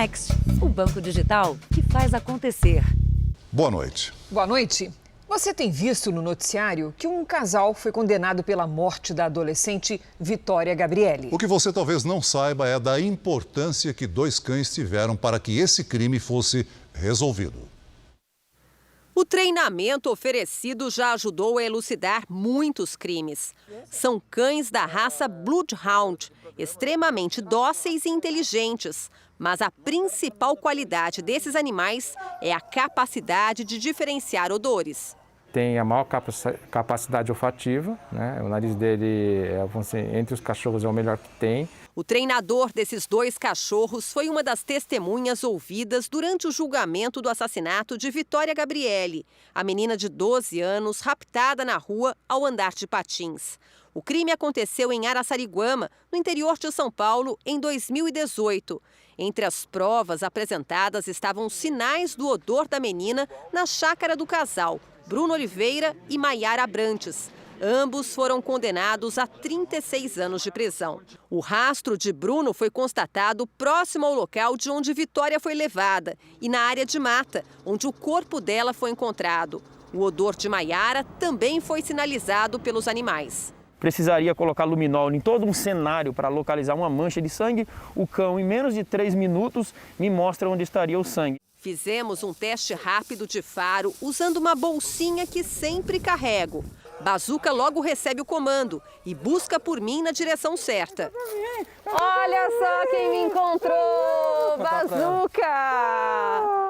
Next, o banco digital que faz acontecer. Boa noite. Boa noite. Você tem visto no noticiário que um casal foi condenado pela morte da adolescente Vitória Gabrielli. O que você talvez não saiba é da importância que dois cães tiveram para que esse crime fosse resolvido. O treinamento oferecido já ajudou a elucidar muitos crimes. São cães da raça Bloodhound, extremamente dóceis e inteligentes. Mas a principal qualidade desses animais é a capacidade de diferenciar odores. Tem a maior capacidade olfativa, né? O nariz dele, entre os cachorros, é o melhor que tem. O treinador desses dois cachorros foi uma das testemunhas ouvidas durante o julgamento do assassinato de Vitória Gabrielli, a menina de 12 anos raptada na rua ao andar de patins. O crime aconteceu em Araçariguama, no interior de São Paulo, em 2018. Entre as provas apresentadas estavam sinais do odor da menina na chácara do casal, Bruno Oliveira e Maiara Abrantes. Ambos foram condenados a 36 anos de prisão. O rastro de Bruno foi constatado próximo ao local de onde Vitória foi levada e na área de mata, onde o corpo dela foi encontrado. O odor de Maiara também foi sinalizado pelos animais. Precisaria colocar luminol em todo um cenário para localizar uma mancha de sangue. O cão, em menos de 3 minutos, me mostra onde estaria o sangue. Fizemos um teste rápido de faro usando uma bolsinha que sempre carrego. Bazuca logo recebe o comando e busca por mim na direção certa. Olha só quem me encontrou! Bazuca!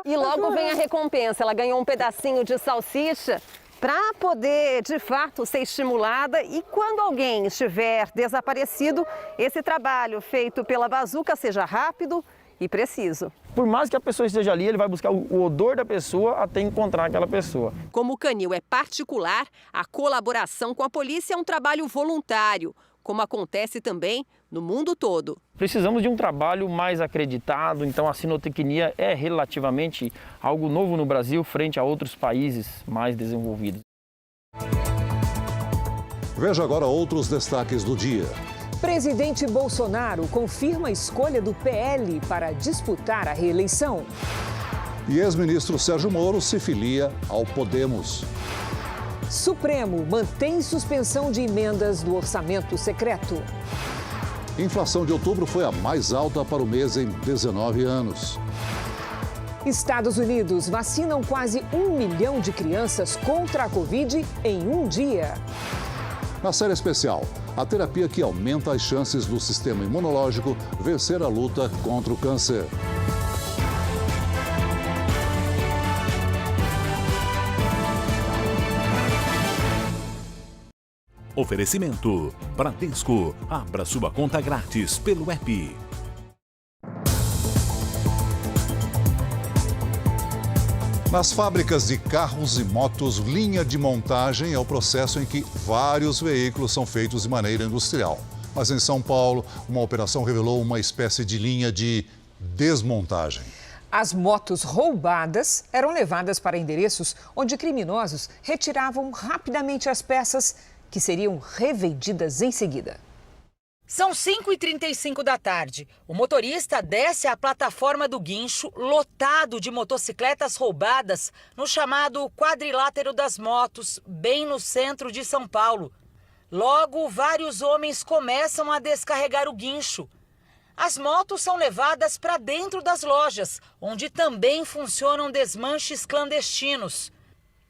E logo vem a recompensa. Ela ganhou um pedacinho de salsicha para poder, de fato, ser estimulada. E quando alguém estiver desaparecido, esse trabalho feito pela Bazuca seja rápido e preciso. Por mais que a pessoa esteja ali, ele vai buscar o odor da pessoa até encontrar aquela pessoa. Como o canil é particular, a colaboração com a polícia é um trabalho voluntário, como acontece também no mundo todo. Precisamos de um trabalho mais acreditado, então a sinotecnia é relativamente algo novo no Brasil frente a outros países mais desenvolvidos. Veja agora outros destaques do dia. Presidente Bolsonaro confirma a escolha do PL para disputar a reeleição. E ex-ministro Sérgio Moro se filia ao Podemos. Supremo mantém suspensão de emendas do orçamento secreto. Inflação de outubro foi a mais alta para o mês em 19 anos. Estados Unidos vacinam quase 1 milhão de crianças contra a Covid em um dia. Na série especial, a terapia que aumenta as chances do sistema imunológico vencer a luta contra o câncer. Oferecimento Bradesco. Abra sua conta grátis pelo app. Nas fábricas de carros e motos, linha de montagem é o processo em que vários veículos são feitos de maneira industrial. Mas em São Paulo, uma operação revelou uma espécie de linha de desmontagem. As motos roubadas eram levadas para endereços onde criminosos retiravam rapidamente as peças que seriam revendidas em seguida. São 5h35 da tarde. O motorista desce a plataforma do guincho lotado de motocicletas roubadas no chamado quadrilátero das motos, bem no centro de São Paulo. Logo, vários homens começam a descarregar o guincho. As motos são levadas para dentro das lojas, onde também funcionam desmanches clandestinos.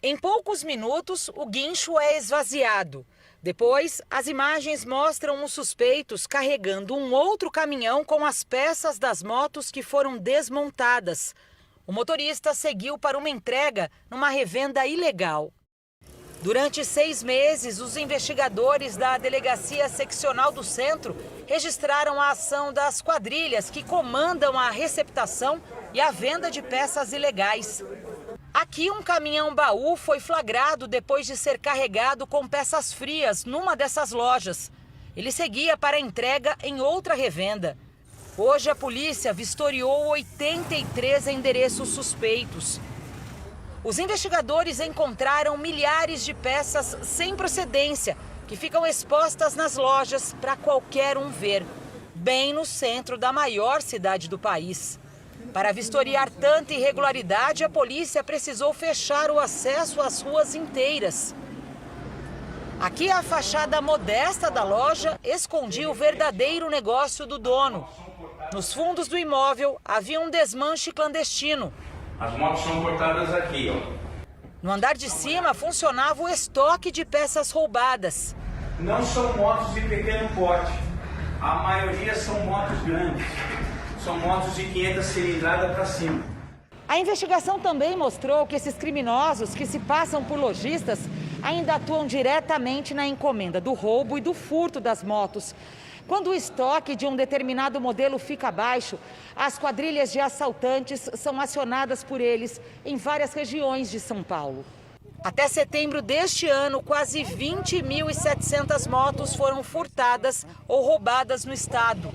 Em poucos minutos, o guincho é esvaziado. Depois, as imagens mostram os suspeitos carregando um outro caminhão com as peças das motos que foram desmontadas. O motorista seguiu para uma entrega numa revenda ilegal. Durante 6 meses, os investigadores da Delegacia Seccional do Centro registraram a ação das quadrilhas que comandam a receptação e a venda de peças ilegais. Aqui, um caminhão-baú foi flagrado depois de ser carregado com peças frias numa dessas lojas. Ele seguia para entrega em outra revenda. Hoje, a polícia vistoriou 83 endereços suspeitos. Os investigadores encontraram milhares de peças sem procedência que ficam expostas nas lojas para qualquer um ver, bem no centro da maior cidade do país. Para vistoriar tanta irregularidade, a polícia precisou fechar o acesso às ruas inteiras. Aqui a fachada modesta da loja escondia o verdadeiro negócio do dono. Nos fundos do imóvel havia um desmanche clandestino. As motos são cortadas aqui, ó. No andar de cima funcionava o estoque de peças roubadas. Não são motos de pequeno porte. A maioria são motos grandes. São motos de 500 cilindradas para cima. A investigação também mostrou que esses criminosos que se passam por lojistas ainda atuam diretamente na encomenda do roubo e do furto das motos. Quando o estoque de um determinado modelo fica baixo, as quadrilhas de assaltantes são acionadas por eles em várias regiões de São Paulo. Até setembro deste ano, quase 20.700 motos foram furtadas ou roubadas no estado.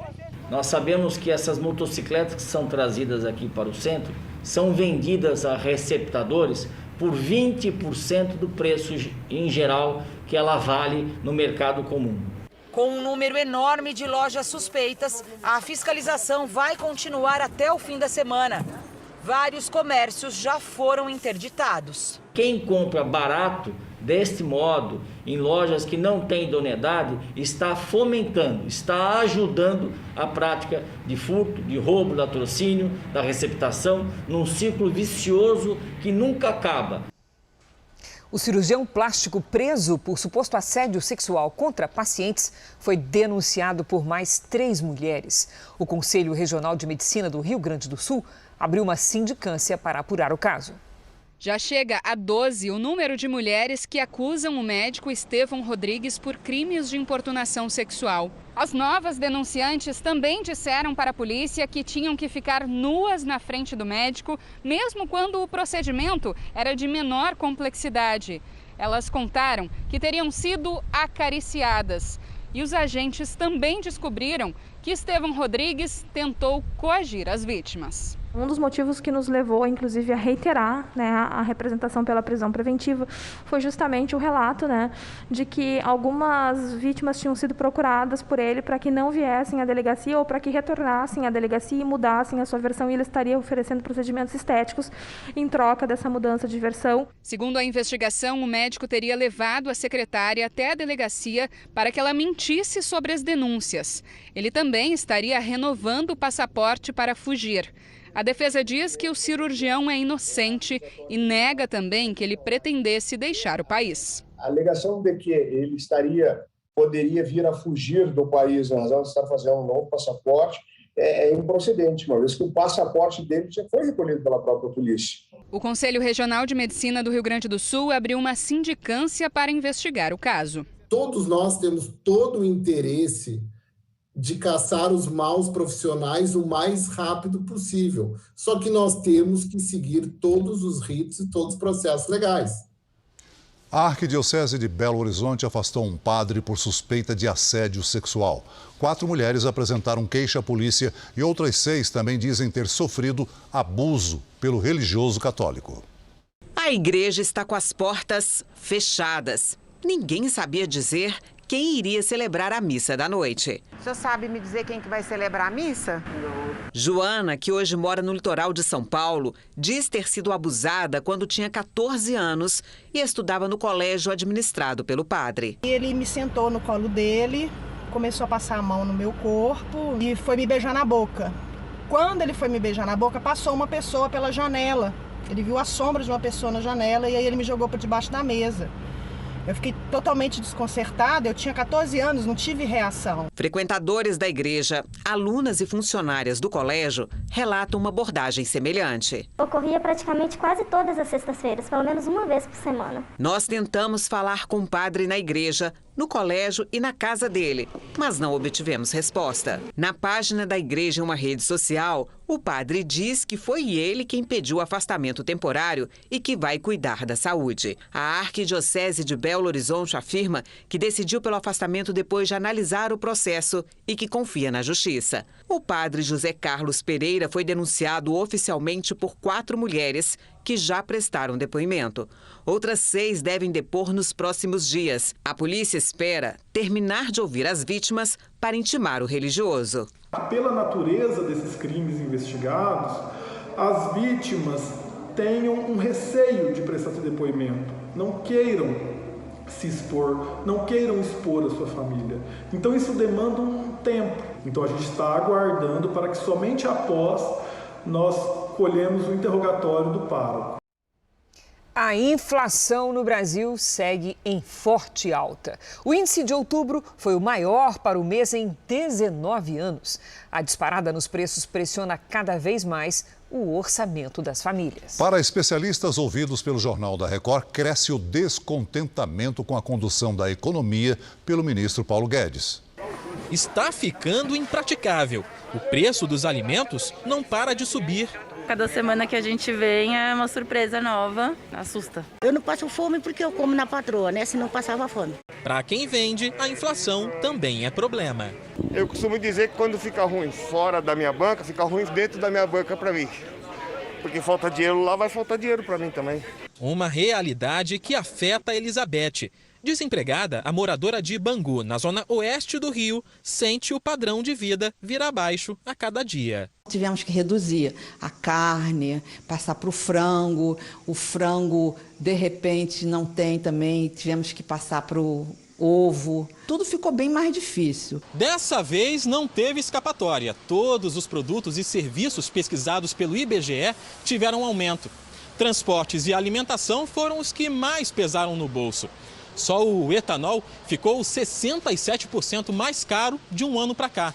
Nós sabemos que essas motocicletas que são trazidas aqui para o centro são vendidas a receptadores por 20% do preço em geral que ela vale no mercado comum. Com um número enorme de lojas suspeitas, a fiscalização vai continuar até o fim da semana. Vários comércios já foram interditados. Quem compra barato deste modo em lojas que não têm idoneidade está fomentando, está ajudando a prática de furto, de roubo, latrocínio, da receptação, num ciclo vicioso que nunca acaba. O cirurgião plástico preso por suposto assédio sexual contra pacientes foi denunciado por mais 3 mulheres. O Conselho Regional de Medicina do Rio Grande do Sul abriu uma sindicância para apurar o caso. Já chega a 12 o número de mulheres que acusam o médico Estevão Rodrigues por crimes de importunação sexual. As novas denunciantes também disseram para a polícia que tinham que ficar nuas na frente do médico, mesmo quando o procedimento era de menor complexidade. Elas contaram que teriam sido acariciadas. E os agentes também descobriram que Estevão Rodrigues tentou coagir as vítimas. Um dos motivos que nos levou, inclusive, a reiterar a representação pela prisão preventiva foi justamente o relato de que algumas vítimas tinham sido procuradas por ele para que não viessem à delegacia ou para que retornassem à delegacia e mudassem a sua versão, e ele estaria oferecendo procedimentos estéticos em troca dessa mudança de versão. Segundo a investigação, o médico teria levado a secretária até a delegacia para que ela mentisse sobre as denúncias. Ele também estaria renovando o passaporte para fugir. A defesa diz que o cirurgião é inocente e nega também que ele pretendesse deixar o país. A alegação de que ele poderia vir a fugir do país em razão de estar fazendo um novo passaporte é improcedente, uma vez que o passaporte dele já foi recolhido pela própria polícia. O Conselho Regional de Medicina do Rio Grande do Sul abriu uma sindicância para investigar o caso. Todos nós temos todo o interesse de caçar os maus profissionais o mais rápido possível. Só que nós temos que seguir todos os ritos e todos os processos legais. A Arquidiocese de Belo Horizonte afastou um padre por suspeita de assédio sexual. 4 mulheres apresentaram queixa à polícia e outras 6 também dizem ter sofrido abuso pelo religioso católico. A igreja está com as portas fechadas. Ninguém sabia dizer quem iria celebrar a missa da noite. O senhor sabe me dizer quem que vai celebrar a missa? Não. Joana, que hoje mora no litoral de São Paulo, diz ter sido abusada quando tinha 14 anos e estudava no colégio administrado pelo padre. Ele me sentou no colo dele, começou a passar a mão no meu corpo e foi me beijar na boca. Quando ele foi me beijar na boca, passou uma pessoa pela janela. Ele viu a sombra de uma pessoa na janela e aí ele me jogou por debaixo da mesa. Eu fiquei totalmente desconcertada, eu tinha 14 anos, não tive reação. Frequentadores da igreja, alunas e funcionárias do colégio relatam uma abordagem semelhante. Ocorria praticamente quase todas as sextas-feiras, pelo menos uma vez por semana. Nós tentamos falar com o padre na igreja, no colégio e na casa dele, mas não obtivemos resposta. Na página da igreja em uma rede social, o padre diz que foi ele quem pediu o afastamento temporário e que vai cuidar da saúde. A Arquidiocese de Belo Horizonte afirma que decidiu pelo afastamento depois de analisar o processo e que confia na justiça. O padre José Carlos Pereira foi denunciado oficialmente por 4 mulheres que já prestaram depoimento. Outras 6 devem depor nos próximos dias. A polícia espera terminar de ouvir as vítimas para intimar o religioso. Pela natureza desses crimes investigados, as vítimas tenham um receio de prestar esse depoimento, não queiram se expor, não queiram expor a sua família. Então isso demanda um tempo. Então a gente está aguardando para que somente após nós colhemos o interrogatório do pároco. A inflação no Brasil segue em forte alta. O índice de outubro foi o maior para o mês em 19 anos. A disparada nos preços pressiona cada vez mais o orçamento das famílias. Para especialistas ouvidos pelo Jornal da Record, cresce o descontentamento com a condução da economia pelo ministro Paulo Guedes. Está ficando impraticável. O preço dos alimentos não para de subir. Cada semana que a gente vem é uma surpresa nova, assusta. Eu não passo fome porque eu como na patroa, né? Se não passava fome. Para quem vende, a inflação também é problema. Eu costumo dizer que quando fica ruim fora da minha banca, fica ruim dentro da minha banca para mim. Porque falta dinheiro lá, vai faltar dinheiro para mim também. Uma realidade que afeta a Elizabeth. Desempregada, a moradora de Bangu, na zona oeste do Rio, sente o padrão de vida vir abaixo a cada dia. Tivemos que reduzir a carne, passar para o frango de repente não tem também, tivemos que passar para o ovo, tudo ficou bem mais difícil. Dessa vez não teve escapatória, todos os produtos e serviços pesquisados pelo IBGE tiveram aumento. Transportes e alimentação foram os que mais pesaram no bolso. Só o etanol ficou 67% mais caro de um ano para cá.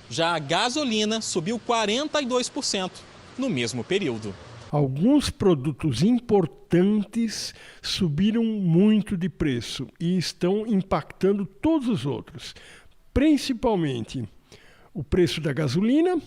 Já a gasolina subiu 42% no mesmo período. Alguns produtos importantes subiram muito de preço e estão impactando todos os outros, principalmente o preço da gasolina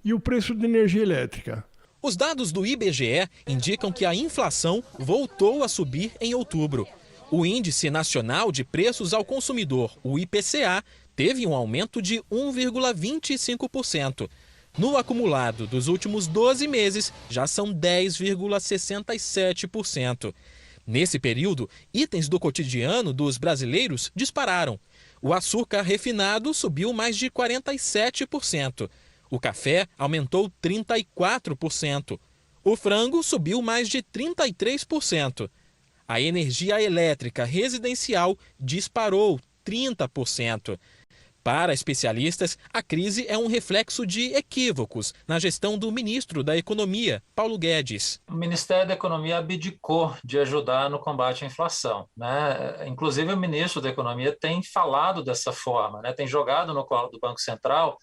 e o preço da energia elétrica. Os dados do IBGE indicam que a inflação voltou a subir em outubro. O Índice Nacional de Preços ao Consumidor, o IPCA, teve um aumento de 1,25%. No acumulado dos últimos 12 meses, já são 10,67%. Nesse período, itens do cotidiano dos brasileiros dispararam. O açúcar refinado subiu mais de 47%. O café aumentou 34%. O frango subiu mais de 33%. A energia elétrica residencial disparou 30%. Para especialistas, a crise é um reflexo de equívocos na gestão do ministro da Economia, Paulo Guedes. O Ministério da Economia abdicou de ajudar no combate à inflação, né? Inclusive, o ministro da Economia tem falado dessa forma, né? Tem jogado no colo do Banco Central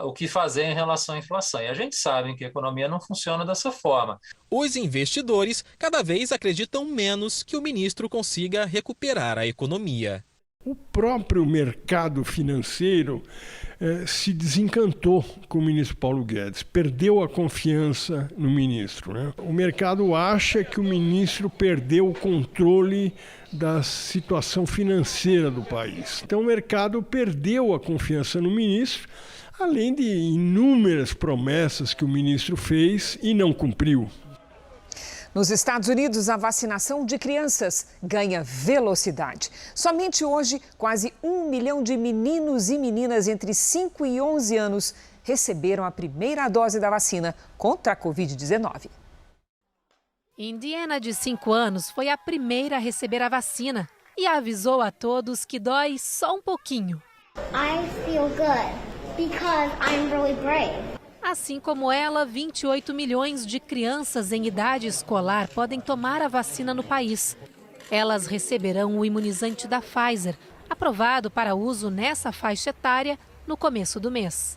o que fazer em relação à inflação. E a gente sabe que a economia não funciona dessa forma. Os investidores cada vez acreditam menos que o ministro consiga recuperar a economia. O próprio mercado financeiro se desencantou com o ministro Paulo Guedes, perdeu a confiança no ministro, né? O mercado acha que o ministro perdeu o controle da situação financeira do país. Então o mercado perdeu a confiança no ministro, além de inúmeras promessas que o ministro fez e não cumpriu. Nos Estados Unidos, a vacinação de crianças ganha velocidade. Somente hoje, quase 1 milhão de meninos e meninas entre 5 e 11 anos receberam a primeira dose da vacina contra a Covid-19. Indiana, de 5 anos, foi a primeira a receber a vacina e avisou a todos que dói só um pouquinho. I feel good because I'm really brave. Assim como ela, 28 milhões de crianças em idade escolar podem tomar a vacina no país. Elas receberão o imunizante da Pfizer, aprovado para uso nessa faixa etária no começo do mês.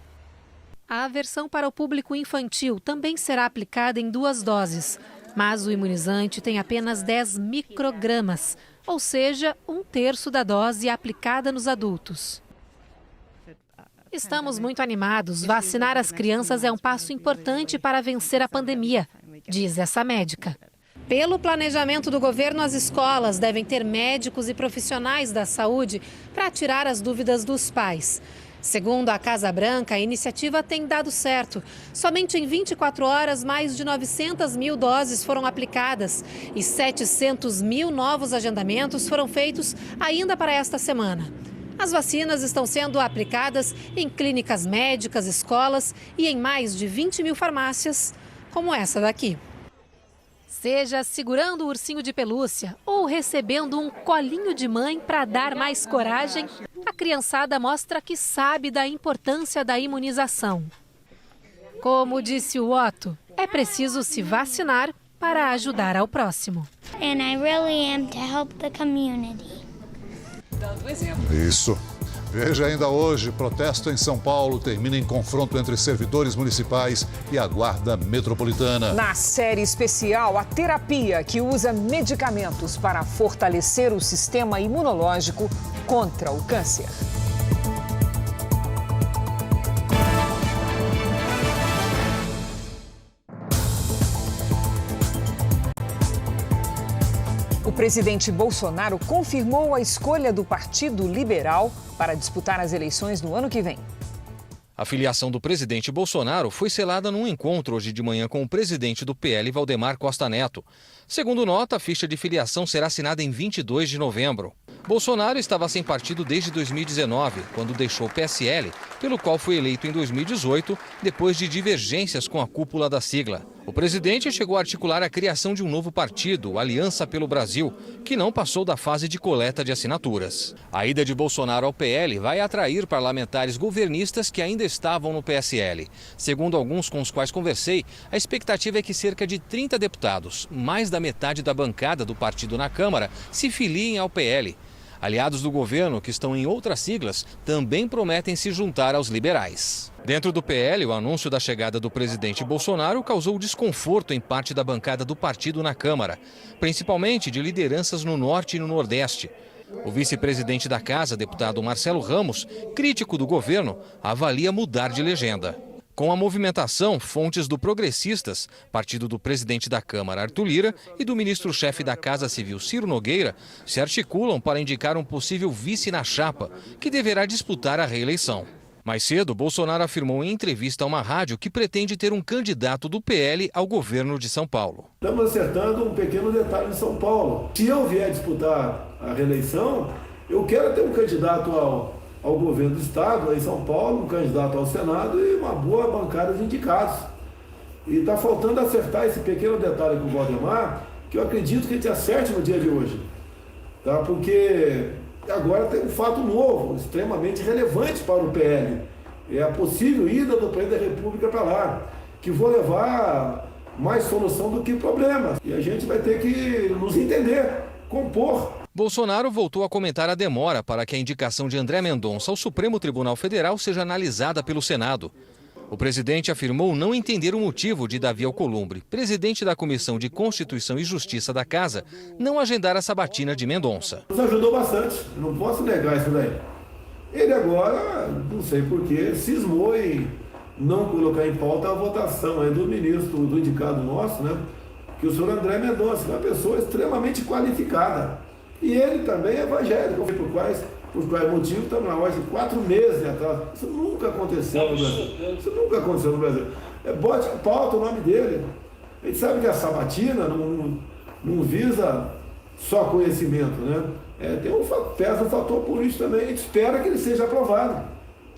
A versão para o público infantil também será aplicada em 2 doses, mas o imunizante tem apenas 10 microgramas, ou seja, 1/3 da dose aplicada nos adultos. Estamos muito animados. Vacinar as crianças é um passo importante para vencer a pandemia, diz essa médica. Pelo planejamento do governo, as escolas devem ter médicos e profissionais da saúde para tirar as dúvidas dos pais. Segundo a Casa Branca, a iniciativa tem dado certo. Somente em 24 horas, mais de 900 mil doses foram aplicadas e 700 mil novos agendamentos foram feitos ainda para esta semana. As vacinas estão sendo aplicadas em clínicas médicas, escolas e em mais de 20 mil farmácias como essa daqui. Seja segurando o ursinho de pelúcia ou recebendo um colinho de mãe para dar mais coragem, a criançada mostra que sabe da importância da imunização. Como disse o Otto, é preciso se vacinar para ajudar ao próximo. And I really am to help the community. Dando exemplo. Isso. Veja ainda hoje, protesto em São Paulo termina em confronto entre servidores municipais e a Guarda Metropolitana. Na série especial, a terapia que usa medicamentos para fortalecer o sistema imunológico contra o câncer. O presidente Bolsonaro confirmou a escolha do Partido Liberal para disputar as eleições no ano que vem. A filiação do presidente Bolsonaro foi selada num encontro hoje de manhã com o presidente do PL, Valdemar Costa Neto. Segundo nota, a ficha de filiação será assinada em 22 de novembro. Bolsonaro estava sem partido desde 2019, quando deixou o PSL, pelo qual foi eleito em 2018, depois de divergências com a cúpula da sigla. O presidente chegou a articular a criação de um novo partido, Aliança pelo Brasil, que não passou da fase de coleta de assinaturas. A ida de Bolsonaro ao PL vai atrair parlamentares governistas que ainda estavam no PSL. Segundo alguns com os quais conversei, a expectativa é que cerca de 30 deputados, mais da metade da bancada do partido na Câmara, se filiem ao PL. Aliados do governo, que estão em outras siglas, também prometem se juntar aos liberais. Dentro do PL, o anúncio da chegada do presidente Bolsonaro causou desconforto em parte da bancada do partido na Câmara, principalmente de lideranças no Norte e no Nordeste. O vice-presidente da Casa, deputado Marcelo Ramos, crítico do governo, avalia mudar de legenda. Com a movimentação, fontes do Progressistas, partido do presidente da Câmara, Arthur Lira, e do ministro-chefe da Casa Civil, Ciro Nogueira, se articulam para indicar um possível vice na chapa, que deverá disputar a reeleição. Mais cedo, Bolsonaro afirmou em entrevista a uma rádio que pretende ter um candidato do PL ao governo de São Paulo. Estamos acertando um pequeno detalhe em São Paulo. Se eu vier disputar a reeleição, eu quero ter um candidato ao governo do estado, em São Paulo, um candidato ao Senado e uma boa bancada de indicados. E está faltando acertar esse pequeno detalhe com o Valdemar, que eu acredito que a gente acerte no dia de hoje. Tá? Porque agora tem um fato novo, extremamente relevante para o PL. É a possível ida do presidente da República para lá, que vou levar mais solução do que problema. E a gente vai ter que nos entender, compor. Bolsonaro voltou a comentar a demora para que a indicação de André Mendonça ao Supremo Tribunal Federal seja analisada pelo Senado. O presidente afirmou não entender o motivo de Davi Alcolumbre, presidente da Comissão de Constituição e Justiça da Casa, não agendar a sabatina de Mendonça. Nos ajudou bastante, não posso negar isso daí. Ele agora, não sei porquê, cismou em não colocar em pauta a votação aí do ministro, do indicado nosso, né? Que o senhor André Mendonça é uma pessoa extremamente qualificada. E ele também é evangélico, por quais motivos estamos na ordem de 4 meses atrás. Isso nunca aconteceu no Brasil. Isso nunca aconteceu no Brasil. Bote em pauta o nome dele. A gente sabe que a sabatina não visa só conhecimento, né? Pesa um fator político também. A gente espera que ele seja aprovado.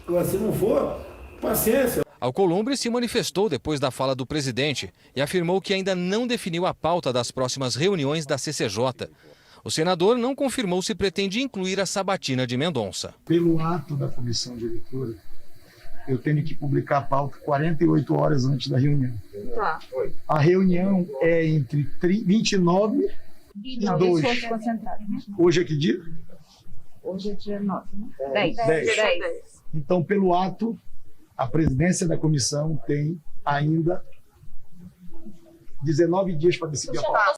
Agora, se não for, paciência. Alcolumbre se manifestou depois da fala do presidente e afirmou que ainda não definiu a pauta das próximas reuniões da CCJ. O senador não confirmou se pretende incluir a sabatina de Mendonça. Pelo ato da comissão de leitura, eu tenho que publicar a pauta 48 horas antes da reunião. Tá. A reunião é entre 29 e 2. Hoje é que dia? Hoje é dia 9, né? 10. Então, pelo ato, a presidência da comissão tem ainda 19 dias para decidir a pauta.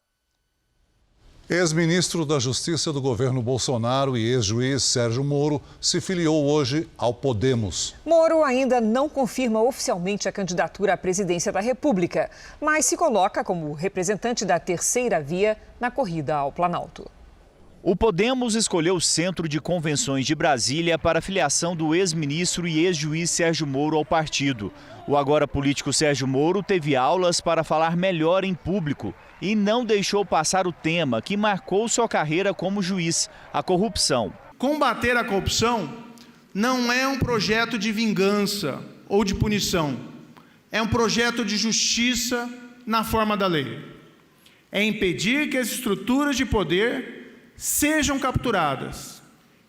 Ex-ministro da Justiça do governo Bolsonaro e ex-juiz Sérgio Moro se filiou hoje ao Podemos. Moro ainda não confirma oficialmente a candidatura à presidência da República, mas se coloca como representante da terceira via na corrida ao Planalto. O Podemos escolheu o Centro de Convenções de Brasília para a filiação do ex-ministro e ex-juiz Sérgio Moro ao partido. O agora político Sérgio Moro teve aulas para falar melhor em público e não deixou passar o tema que marcou sua carreira como juiz, a corrupção. Combater a corrupção não é um projeto de vingança ou de punição. É um projeto de justiça, na forma da lei. É impedir que as estruturas de poder sejam capturadas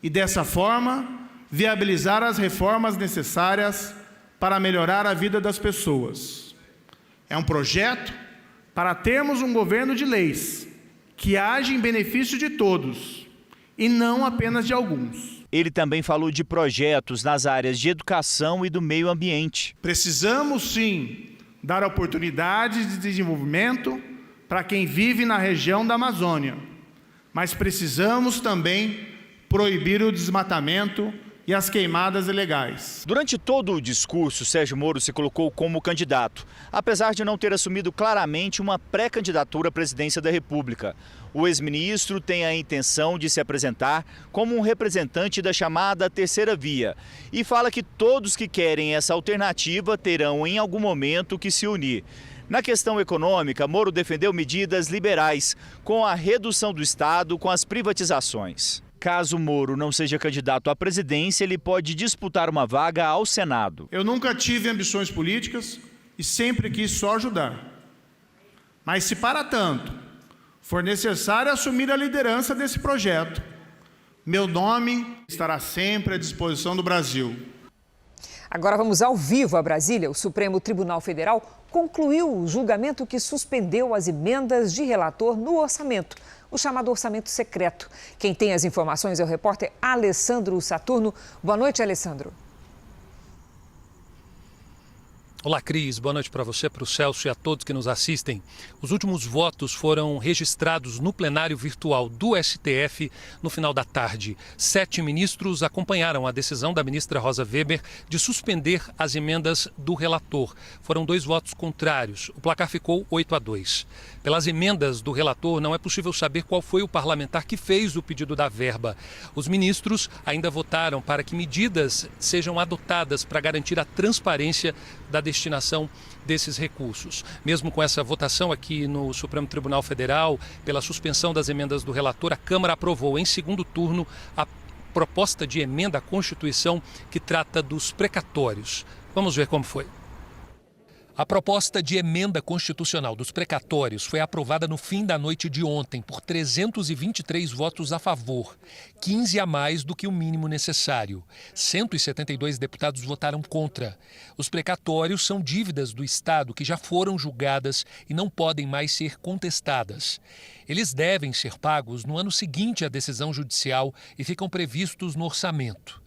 e, dessa forma, viabilizar as reformas necessárias para melhorar a vida das pessoas. É um projeto para termos um governo de leis que age em benefício de todos e não apenas de alguns. Ele também falou de projetos nas áreas de educação e do meio ambiente. Precisamos, sim, dar oportunidades de desenvolvimento para quem vive na região da Amazônia, mas precisamos também proibir o desmatamento e as queimadas ilegais. Durante todo o discurso, Sérgio Moro se colocou como candidato, apesar de não ter assumido claramente uma pré-candidatura à presidência da República. O ex-ministro tem a intenção de se apresentar como um representante da chamada terceira via e fala que todos que querem essa alternativa terão em algum momento que se unir. Na questão econômica, Moro defendeu medidas liberais, com a redução do Estado com as privatizações. Caso Moro não seja candidato à presidência, ele pode disputar uma vaga ao Senado. Eu nunca tive ambições políticas e sempre quis só ajudar. Mas se para tanto for necessário assumir a liderança desse projeto, meu nome estará sempre à disposição do Brasil. Agora vamos ao vivo a Brasília. O Supremo Tribunal Federal concluiu o julgamento que suspendeu as emendas de relator no orçamento, o chamado orçamento secreto. Quem tem as informações é o repórter Alessandro Saturno. Boa noite, Alessandro. Olá, Cris. Boa noite para você, para o Celso e a todos que nos assistem. Os últimos votos foram registrados no plenário virtual do STF no final da tarde. 7 ministros acompanharam a decisão da ministra Rosa Weber de suspender as emendas do relator. Foram 2 votos contrários. O placar ficou 8-2. Pelas emendas do relator, não é possível saber qual foi o parlamentar que fez o pedido da verba. Os ministros ainda votaram para que medidas sejam adotadas para garantir a transparência da destinação desses recursos. Mesmo com essa votação aqui no Supremo Tribunal Federal, pela suspensão das emendas do relator, a Câmara aprovou em segundo turno a proposta de emenda à Constituição que trata dos precatórios. Vamos ver como foi. A proposta de emenda constitucional dos precatórios foi aprovada no fim da noite de ontem por 323 votos a favor, 15 a mais do que o mínimo necessário. 172 deputados votaram contra. Os precatórios são dívidas do Estado que já foram julgadas e não podem mais ser contestadas. Eles devem ser pagos no ano seguinte à decisão judicial e ficam previstos no orçamento.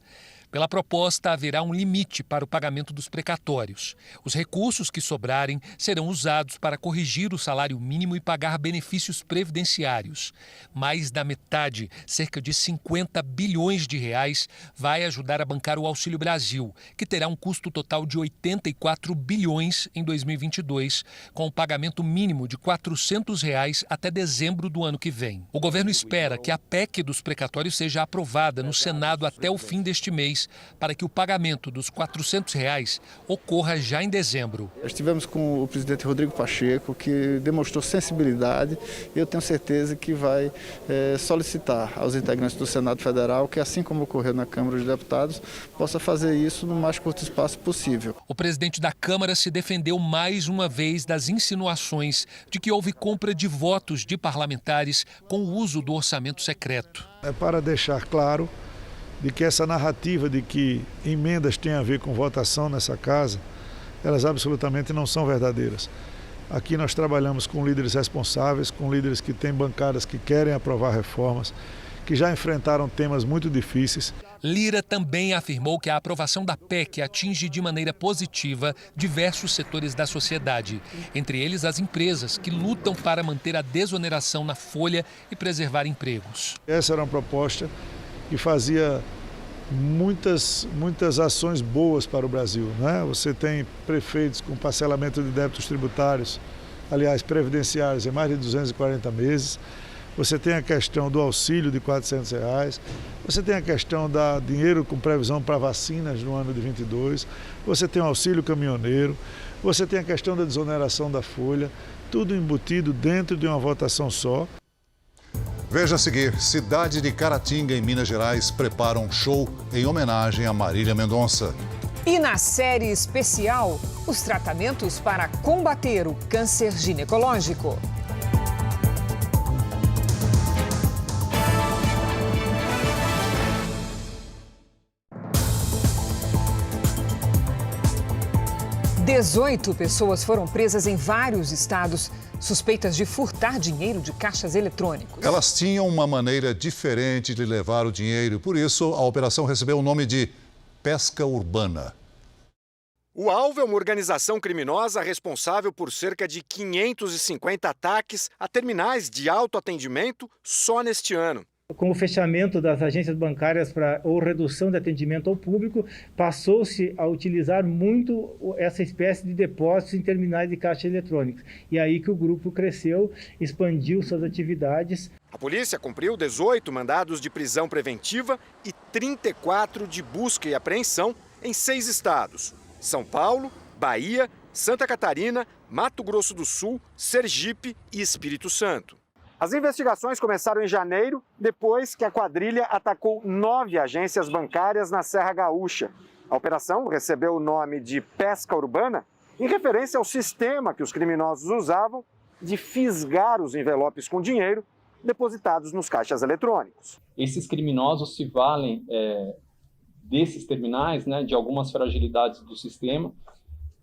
Pela proposta, haverá um limite para o pagamento dos precatórios. Os recursos que sobrarem serão usados para corrigir o salário mínimo e pagar benefícios previdenciários. Mais da metade, cerca de 50 bilhões de reais, vai ajudar a bancar o Auxílio Brasil, que terá um custo total de 84 bilhões em 2022, com o pagamento mínimo de R$ 400 até dezembro do ano que vem. O governo espera que a PEC dos precatórios seja aprovada no Senado até o fim deste mês, para que o pagamento dos R$ 400 ocorra já em dezembro. Estivemos com o presidente Rodrigo Pacheco, que demonstrou sensibilidade, e eu tenho certeza que vai solicitar aos integrantes do Senado Federal que, assim como ocorreu na Câmara dos Deputados, possa fazer isso no mais curto espaço possível. O presidente da Câmara se defendeu mais uma vez das insinuações de que houve compra de votos de parlamentares com o uso do orçamento secreto. É para deixar claro de que essa narrativa de que emendas têm a ver com votação nessa casa, elas absolutamente não são verdadeiras. Aqui nós trabalhamos com líderes responsáveis, com líderes que têm bancadas que querem aprovar reformas, que já enfrentaram temas muito difíceis. Lira também afirmou que a aprovação da PEC atinge de maneira positiva diversos setores da sociedade, entre eles as empresas que lutam para manter a desoneração na folha e preservar empregos. Essa era uma proposta que fazia muitas ações boas para o Brasil, né? Você tem prefeitos com parcelamento de débitos tributários, aliás, previdenciários em mais de 240 meses. Você tem a questão do auxílio de R$ 400, você tem a questão da dinheiro com previsão para vacinas no ano de 22, você tem o auxílio caminhoneiro, você tem a questão da desoneração da folha, tudo embutido dentro de uma votação só. Veja a seguir, cidade de Caratinga, em Minas Gerais, prepara um show em homenagem a Marília Mendonça. E na série especial, os tratamentos para combater o câncer ginecológico. Dezoito pessoas foram presas em vários estados, suspeitas de furtar dinheiro de caixas eletrônicos. Elas tinham uma maneira diferente de levar o dinheiro, por isso a operação recebeu o nome de Pesca Urbana. O alvo é uma organização criminosa responsável por cerca de 550 ataques a terminais de autoatendimento só neste ano. Com o fechamento das agências bancárias ou redução de atendimento ao público, passou-se a utilizar muito essa espécie de depósitos em terminais de caixa eletrônicos. E aí que o grupo cresceu, expandiu suas atividades. A polícia cumpriu 18 mandados de prisão preventiva e 34 de busca e apreensão em 6 estados: São Paulo, Bahia, Santa Catarina, Mato Grosso do Sul, Sergipe e Espírito Santo. As investigações começaram em janeiro, depois que a quadrilha atacou 9 agências bancárias na Serra Gaúcha. A operação recebeu o nome de Pesca Urbana, em referência ao sistema que os criminosos usavam de fisgar os envelopes com dinheiro depositados nos caixas eletrônicos. Esses criminosos se valem desses terminais, de algumas fragilidades do sistema,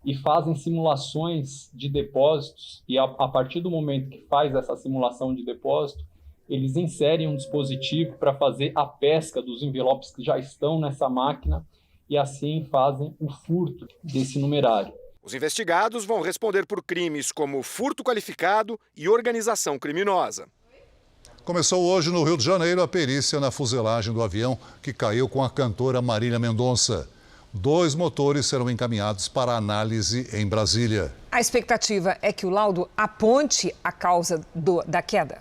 e fazem simulações de depósitos, e a partir do momento que faz essa simulação de depósito, eles inserem um dispositivo para fazer a pesca dos envelopes que já estão nessa máquina e assim fazem o furto desse numerário. Os investigados vão responder por crimes como furto qualificado e organização criminosa. Começou hoje no Rio de Janeiro a perícia na fuselagem do avião que caiu com a cantora Marília Mendonça. 2 motores serão encaminhados para análise em Brasília. A expectativa é que o laudo aponte a causa da queda.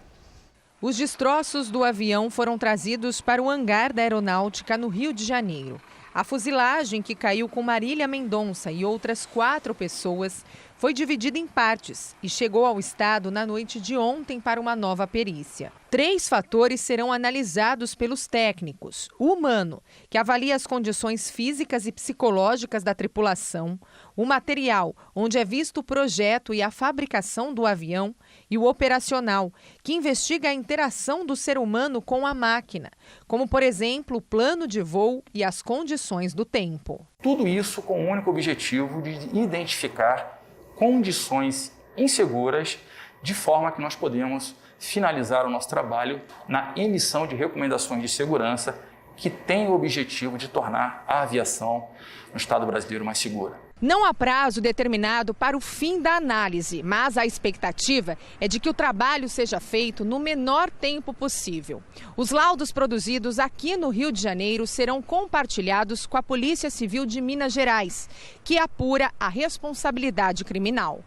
Os destroços do avião foram trazidos para o hangar da aeronáutica no Rio de Janeiro. A fuselagem que caiu com Marília Mendonça e outras 4 pessoas foi dividida em partes e chegou ao estado na noite de ontem para uma nova perícia. 3 fatores serão analisados pelos técnicos: o humano, que avalia as condições físicas e psicológicas da tripulação, o material, onde é visto o projeto e a fabricação do avião, e o operacional, que investiga a interação do ser humano com a máquina, como, por exemplo, o plano de voo e as condições do tempo. Tudo isso com o único objetivo de identificar condições inseguras, de forma que nós podemos finalizar o nosso trabalho na emissão de recomendações de segurança que têm o objetivo de tornar a aviação no Estado brasileiro mais segura. Não há prazo determinado para o fim da análise, mas a expectativa é de que o trabalho seja feito no menor tempo possível. Os laudos produzidos aqui no Rio de Janeiro serão compartilhados com a Polícia Civil de Minas Gerais, que apura a responsabilidade criminal.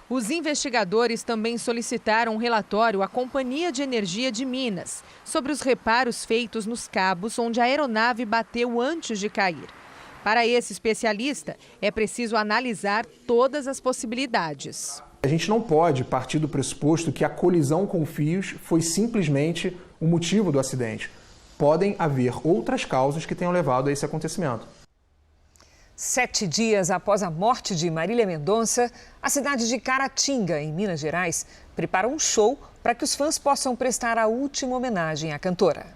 Os investigadores também solicitaram um relatório à Companhia de Energia de Minas sobre os reparos feitos nos cabos onde a aeronave bateu antes de cair. Para esse especialista, é preciso analisar todas as possibilidades. A gente não pode partir do pressuposto que a colisão com fios foi simplesmente o motivo do acidente. Podem haver outras causas que tenham levado a esse acontecimento. 7 dias após a morte de Marília Mendonça, a cidade de Caratinga, em Minas Gerais, prepara um show para que os fãs possam prestar a última homenagem à cantora.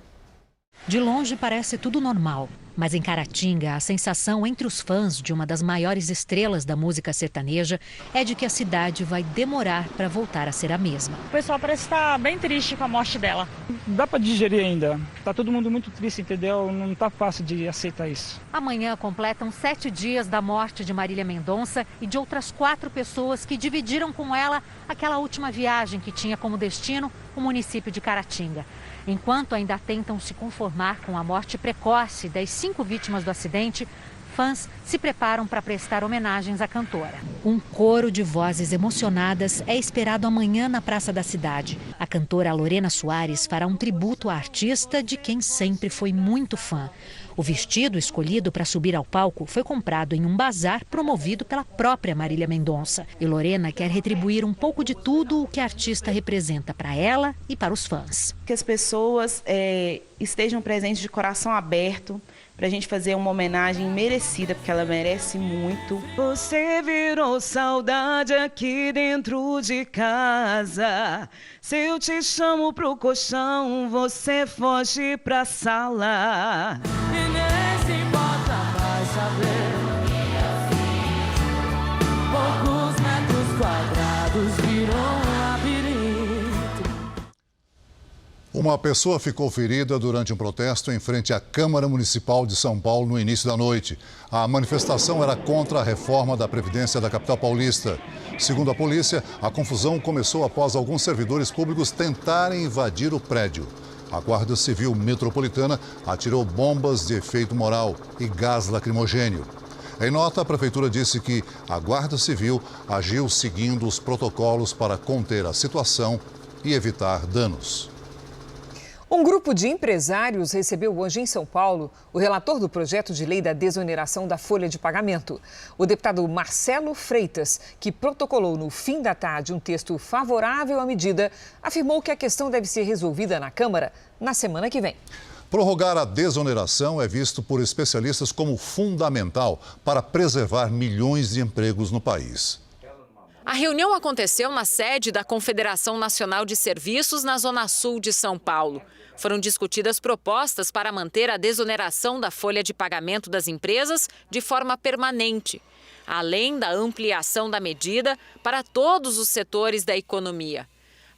De longe parece tudo normal, mas em Caratinga a sensação entre os fãs de uma das maiores estrelas da música sertaneja é de que a cidade vai demorar para voltar a ser a mesma. O pessoal parece estar bem triste com a morte dela. Dá para digerir ainda. Tá todo mundo muito triste, entendeu? Não tá fácil de aceitar isso. Amanhã completam 7 dias da morte de Marília Mendonça e de outras 4 pessoas que dividiram com ela aquela última viagem que tinha como destino o município de Caratinga. Enquanto ainda tentam se conformar com a morte precoce das 5 vítimas do acidente, fãs se preparam para prestar homenagens à cantora. Um coro de vozes emocionadas é esperado amanhã na Praça da Cidade. A cantora Lorena Soares fará um tributo à artista de quem sempre foi muito fã. O vestido escolhido para subir ao palco foi comprado em um bazar promovido pela própria Marília Mendonça. E Lorena quer retribuir um pouco de tudo o que a artista representa para ela e para os fãs. Que as pessoas estejam presentes de coração aberto, pra gente fazer uma homenagem merecida, porque ela merece muito. Você virou saudade aqui dentro de casa. Se eu te chamo pro colchão, você foge pra sala. E nem se importa mais saber. Poucos metros quadrados viram um labirinto. Uma pessoa ficou ferida durante um protesto em frente à Câmara Municipal de São Paulo no início da noite. A manifestação era contra a reforma da Previdência da capital paulista. Segundo a polícia, a confusão começou após alguns servidores públicos tentarem invadir o prédio. A Guarda Civil Metropolitana atirou bombas de efeito moral e gás lacrimogênio. Em nota, a Prefeitura disse que a Guarda Civil agiu seguindo os protocolos para conter a situação e evitar danos. Um grupo de empresários recebeu hoje em São Paulo o relator do projeto de lei da desoneração da folha de pagamento. O deputado Marcelo Freitas, que protocolou no fim da tarde um texto favorável à medida, afirmou que a questão deve ser resolvida na Câmara na semana que vem. Prorrogar a desoneração é visto por especialistas como fundamental para preservar milhões de empregos no país. A reunião aconteceu na sede da Confederação Nacional de Serviços na Zona Sul de São Paulo. Foram discutidas propostas para manter a desoneração da folha de pagamento das empresas de forma permanente, além da ampliação da medida para todos os setores da economia.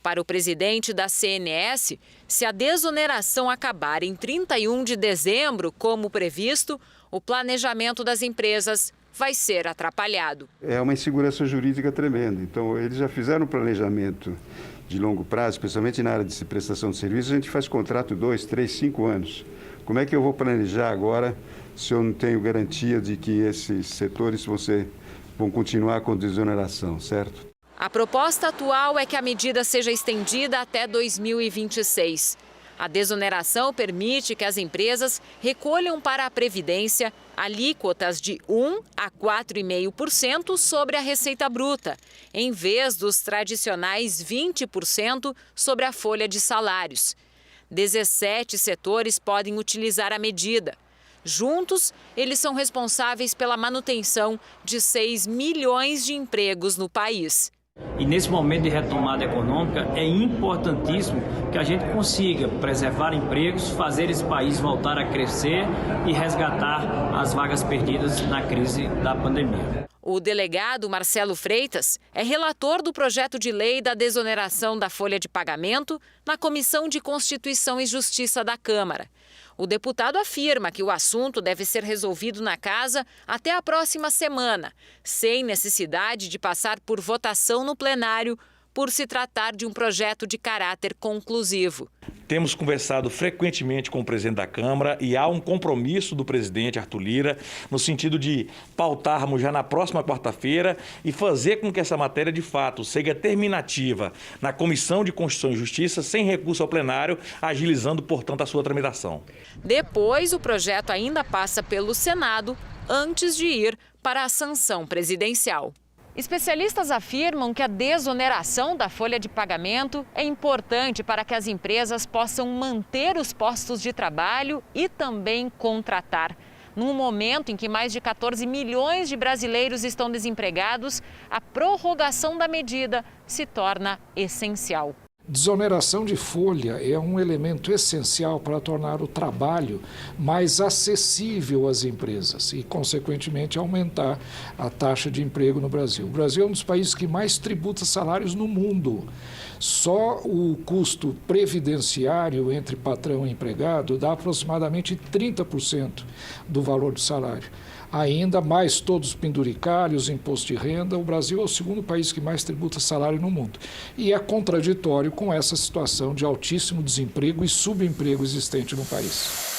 Para o presidente da CNS, se a desoneração acabar em 31 de dezembro, como previsto, o planejamento das empresas vai ser atrapalhado. É uma insegurança jurídica tremenda. Então, eles já fizeram um planejamento de longo prazo, especialmente na área de prestação de serviços. A gente faz contrato 2, 3, 5 anos. Como é que eu vou planejar agora se eu não tenho garantia de que esses setores vão continuar com desoneração, certo? A proposta atual é que a medida seja estendida até 2026. A desoneração permite que as empresas recolham para a Previdência alíquotas de 1% a 4,5% sobre a receita bruta, em vez dos tradicionais 20% sobre a folha de salários. 17 setores podem utilizar a medida. Juntos, eles são responsáveis pela manutenção de 6 milhões de empregos no país. E nesse momento de retomada econômica, é importantíssimo que a gente consiga preservar empregos, fazer esse país voltar a crescer e resgatar as vagas perdidas na crise da pandemia. O delegado Marcelo Freitas é relator do projeto de lei da desoneração da folha de pagamento na Comissão de Constituição e Justiça da Câmara. O deputado afirma que o assunto deve ser resolvido na casa até a próxima semana, sem necessidade de passar por votação no plenário, por se tratar de um projeto de caráter conclusivo. Temos conversado frequentemente com o presidente da Câmara e há um compromisso do presidente Arthur Lira no sentido de pautarmos já na próxima quarta-feira e fazer com que essa matéria de fato seja terminativa na Comissão de Constituição e Justiça sem recurso ao plenário, agilizando, portanto, a sua tramitação. Depois, o projeto ainda passa pelo Senado antes de ir para a sanção presidencial. Especialistas afirmam que a desoneração da folha de pagamento é importante para que as empresas possam manter os postos de trabalho e também contratar. Num momento em que mais de 14 milhões de brasileiros estão desempregados, a prorrogação da medida se torna essencial. Desoneração de folha é um elemento essencial para tornar o trabalho mais acessível às empresas e, consequentemente, aumentar a taxa de emprego no Brasil. O Brasil é um dos países que mais tributa salários no mundo. Só o custo previdenciário entre patrão e empregado dá aproximadamente 30% do valor do salário. Ainda mais todos os penduricalhos, imposto de renda, o Brasil é o segundo país que mais tributa salário no mundo. E é contraditório com essa situação de altíssimo desemprego e subemprego existente no país.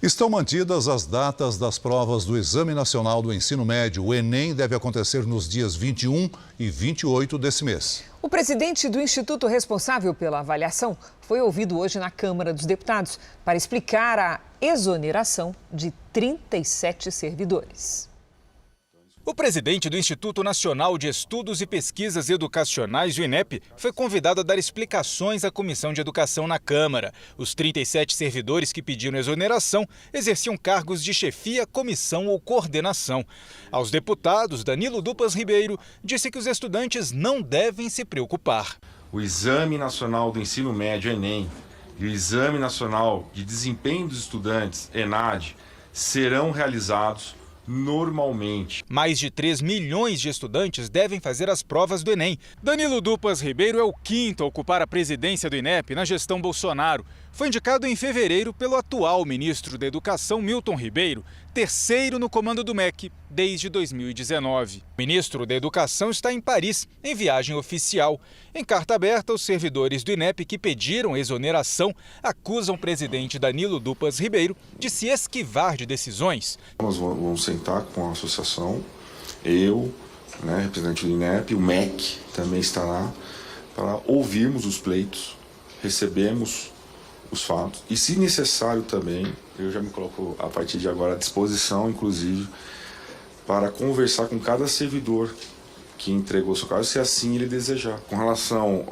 Estão mantidas as datas das provas do Exame Nacional do Ensino Médio. O Enem deve acontecer nos dias 21 e 28 desse mês. O presidente do instituto responsável pela avaliação foi ouvido hoje na Câmara dos Deputados para explicar a exoneração de 37 servidores. O presidente do Instituto Nacional de Estudos e Pesquisas Educacionais, o INEP, foi convidado a dar explicações à Comissão de Educação na Câmara. Os 37 servidores que pediram exoneração exerciam cargos de chefia, comissão ou coordenação. Aos deputados, Danilo Dupas Ribeiro disse que os estudantes não devem se preocupar. O Exame Nacional do Ensino Médio, Enem, e o Exame Nacional de Desempenho dos Estudantes, ENAD, serão realizados normalmente. Mais de 3 milhões de estudantes devem fazer as provas do Enem. Danilo Dupas Ribeiro é o quinto a ocupar a presidência do INEP na gestão Bolsonaro. Foi indicado em fevereiro pelo atual ministro da Educação, Milton Ribeiro, terceiro no comando do MEC desde 2019. O ministro da Educação está em Paris, em viagem oficial. Em carta aberta, os servidores do INEP que pediram exoneração acusam o presidente Danilo Dupas Ribeiro de se esquivar de decisões. Nós vamos sentar com a associação, eu, representante do INEP, o MEC também estará, para ouvirmos os pleitos, recebemos os fatos e, se necessário também, eu já me coloco a partir de agora à disposição, inclusive, para conversar com cada servidor que entregou seu caso, se assim ele desejar. Com relação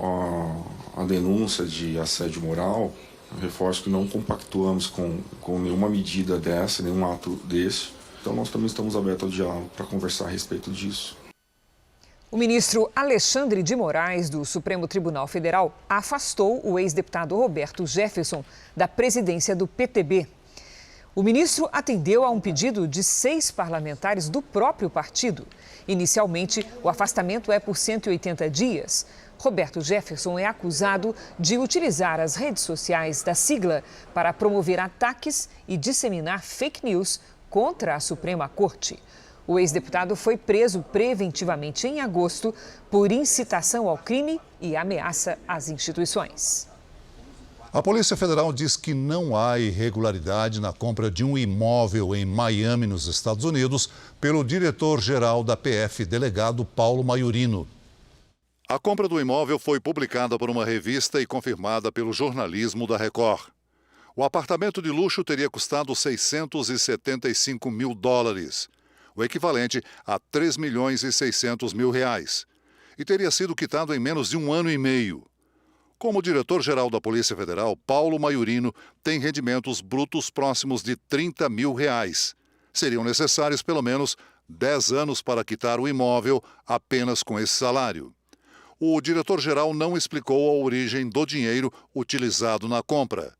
à denúncia de assédio moral, eu reforço que não compactuamos com nenhuma medida dessa, nenhum ato desse. Então nós também estamos abertos ao diálogo para conversar a respeito disso. O ministro Alexandre de Moraes, do Supremo Tribunal Federal, afastou o ex-deputado Roberto Jefferson da presidência do PTB. O ministro atendeu a um pedido de 6 parlamentares do próprio partido. Inicialmente, o afastamento é por 180 dias. Roberto Jefferson é acusado de utilizar as redes sociais da sigla para promover ataques e disseminar fake news contra a Suprema Corte. O ex-deputado foi preso preventivamente em agosto por incitação ao crime e ameaça às instituições. A Polícia Federal diz que não há irregularidade na compra de um imóvel em Miami, nos Estados Unidos, pelo diretor-geral da PF, delegado Paulo Maiorino. A compra do imóvel foi publicada por uma revista e confirmada pelo jornalismo da Record. O apartamento de luxo teria custado $675 mil, o equivalente a R$ 3.600.000, e teria sido quitado em menos de 1 ano e meio. Como diretor-geral da Polícia Federal, Paulo Maiorino tem rendimentos brutos próximos de R$ 30 mil. Seriam necessários pelo menos 10 anos para quitar o imóvel apenas com esse salário. O diretor-geral não explicou a origem do dinheiro utilizado na compra.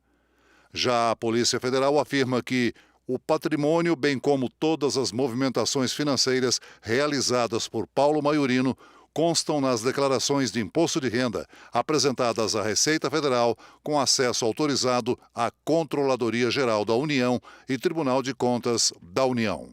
Já a Polícia Federal afirma que o patrimônio, bem como todas as movimentações financeiras realizadas por Paulo Maiorino, constam nas declarações de imposto de renda apresentadas à Receita Federal com acesso autorizado à Controladoria Geral da União e Tribunal de Contas da União.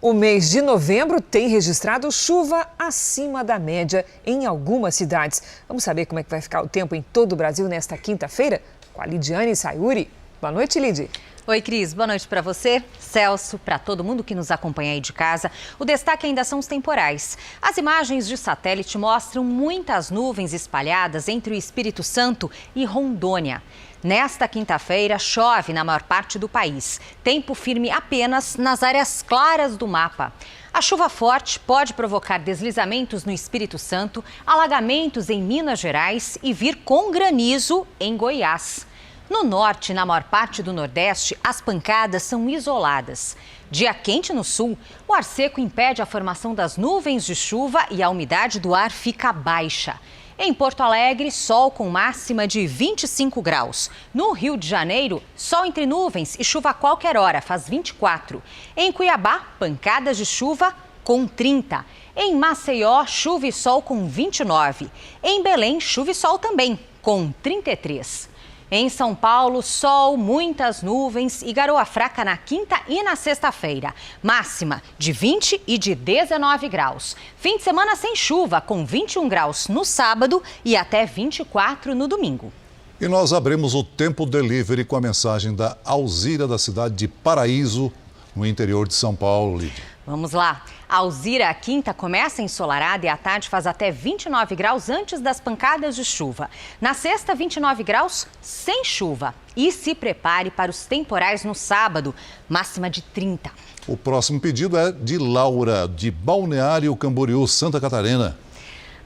O mês de novembro tem registrado chuva acima da média em algumas cidades. Vamos saber como é que vai ficar o tempo em todo o Brasil nesta quinta-feira? Com a Lidiane Sayuri. Boa noite, Lidi. Oi, Cris. Boa noite para você, Celso, para todo mundo que nos acompanha aí de casa. O destaque ainda são os temporais. As imagens de satélite mostram muitas nuvens espalhadas entre o Espírito Santo e Rondônia. Nesta quinta-feira, chove na maior parte do país. Tempo firme apenas nas áreas claras do mapa. A chuva forte pode provocar deslizamentos no Espírito Santo, alagamentos em Minas Gerais e vir com granizo em Goiás. No norte e na maior parte do Nordeste, as pancadas são isoladas. Dia quente no sul, o ar seco impede a formação das nuvens de chuva e a umidade do ar fica baixa. Em Porto Alegre, sol com máxima de 25 graus. No Rio de Janeiro, sol entre nuvens e chuva a qualquer hora, faz 24. Em Cuiabá, pancadas de chuva com 30. Em Maceió, chuva e sol com 29. Em Belém, chuva e sol também, com 33. Em São Paulo, sol, muitas nuvens e garoa fraca na quinta e na sexta-feira. Máxima de 20 e de 19 graus. Fim de semana sem chuva, com 21 graus no sábado e até 24 no domingo. E nós abrimos o Tempo Delivery com a mensagem da Alzira, da cidade de Paraíso, no interior de São Paulo, Lídia. Vamos lá. Alzira, a quinta começa ensolarada e à tarde faz até 29 graus antes das pancadas de chuva. Na sexta, 29 graus sem chuva. E se prepare para os temporais no sábado, máxima de 30. O próximo pedido é de Laura, de Balneário Camboriú, Santa Catarina.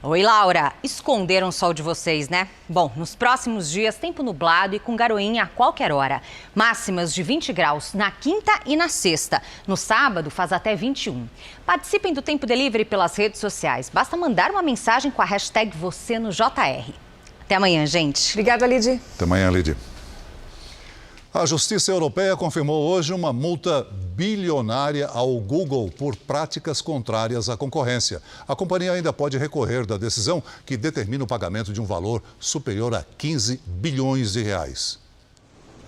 Oi, Laura. Esconderam o sol de vocês, né? Bom, nos próximos dias, tempo nublado e com garoinha a qualquer hora. Máximas de 20 graus na quinta e na sexta. No sábado, faz até 21. Participem do Tempo Delivery pelas redes sociais. Basta mandar uma mensagem com a hashtag #VocênoJR. Até amanhã, gente. Obrigada, Lidy. Até amanhã, Lidy. A Justiça Europeia confirmou hoje uma multa bilionária ao Google por práticas contrárias à concorrência. A companhia ainda pode recorrer da decisão que determina o pagamento de um valor superior a 15 bilhões de reais.